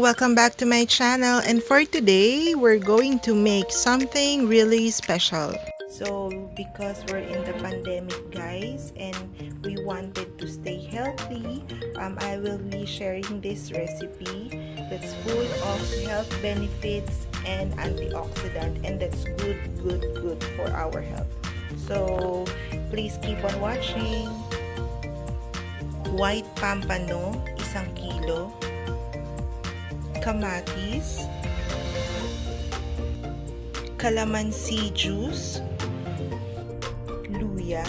welcome back to my channel, and for today we're going to make something really special. So because we're in the pandemic guys and we wanted to stay healthy, I will be sharing this recipe that's full of health benefits and antioxidant, and that's good for our health. So please keep on watching. White pampano, 1 kilo. Kamatis, calamansi juice, luya,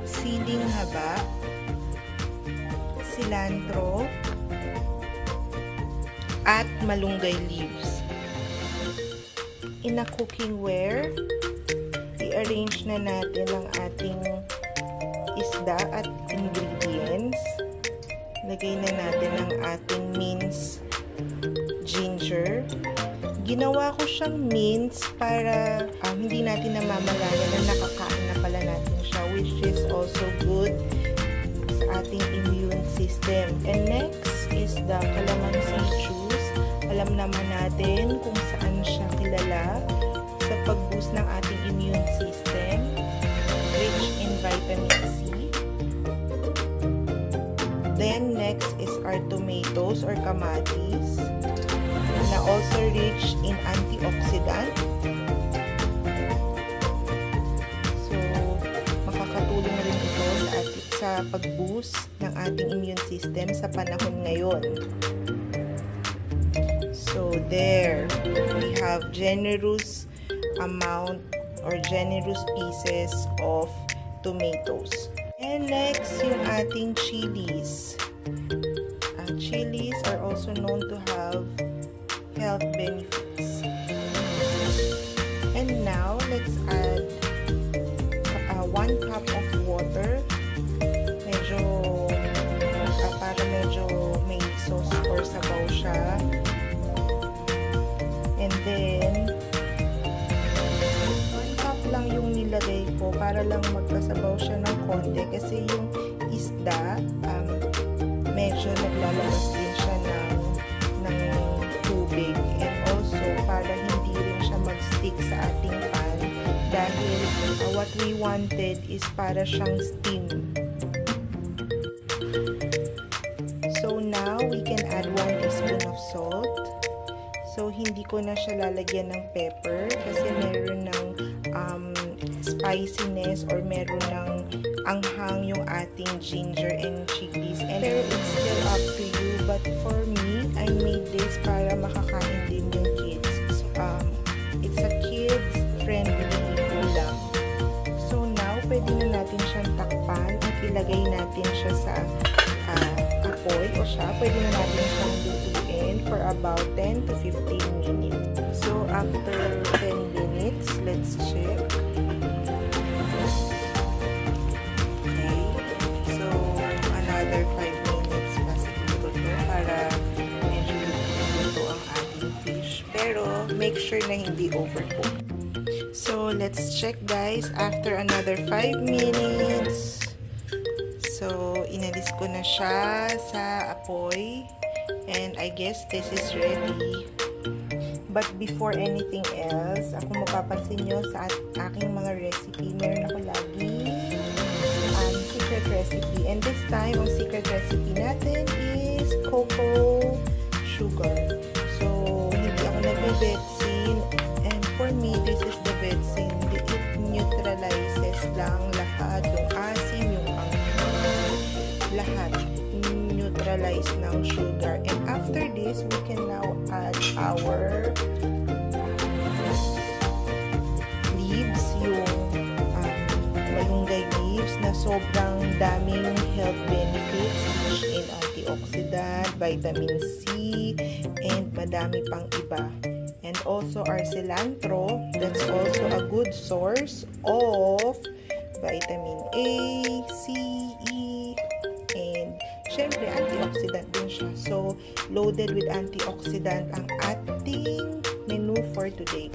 siling haba, cilantro, at malunggay leaves. In a cooking ware, i-arrange na natin ang ating isda at ingredients. Lagay na natin ang ating minced ginger. Ginawa ko siyang mince para hindi natin namamalayan na nakakain na pala natin siya, which is also good sa ating immune system. And next is the calamansi juice. Alam naman natin kung saan siya kilala sa pag-boost ng ating immune system. Rich in vitamin C. Then next is our tomatoes or kamatis na also rich in antioxidant. So makakatulong na rin ito sa pag-boost ng ating immune system sa panahon ngayon. So there, we have generous amount or generous pieces of tomatoes. And next, yung ating chilies. Chilies are also known to have health benefits. And now, let's add 1 cup of water. Para medyo may sauce or sabaw siya. And then, 1 cup lang yung nilagay ko para lang magkasabaw siya ng konti kasi yung isda medyo naglalabas din siya ng tubig, and also para hindi rin siya mag-stick sa ating pan dahil what we wanted is para siyang steam. So now we can add 1 teaspoon of salt. So hindi ko na siya lalagyan ng pepper kasi meron ng spiciness or meron ng anghang yung ating ginger and chilies. And pero it's still up to you, but for me, I made this para makakain din yung kids. It's a kids friendly ulam. So now, pwede na natin siyang takpan at ilagay natin siya sa apoy o siya. Pwede na natin siyang lutuin for about 10 to 15 minutes. So after 10 minutes, let's check. Make sure na hindi overcook. So, let's check guys after another 5 minutes. So, inalis ko na siya sa apoy. And I guess this is ready. But before anything else, ako mapapansin nyo sa aking mga recipe, meron ako lagi secret recipe. And this time, ang secret recipe natin is cocoa sugar. So, hindi ako nagbe-betsin, and for me, this is the betsin. It neutralizes lang lahat, yung asim, yung anghang, lahat neutralize ng sugar. And after this, we can now add our leaves, yung malunggay leaves na sobrang daming health benefits, rich in antioxidant, vitamin C, and madami pang iba. And also our cilantro, that's also a good source of vitamin A, C, E, and syempre antioxidant din siya. So loaded with antioxidant ang ating menu for today.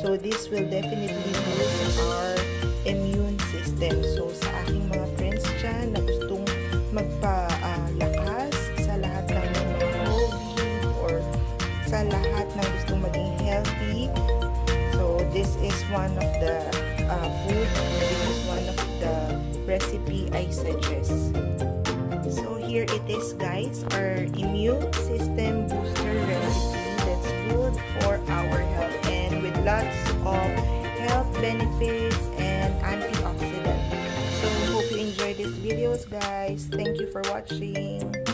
So this will definitely boost our immune system. So sa aking mga friends dyan na gustong magpalakas sa lahat ng mga hobby one of the food, this is one of the recipe I suggest. So here it is guys, our immune system booster recipe that's good for our health and with lots of health benefits and antioxidants. So hope you enjoyed these videos guys. Thank you for watching.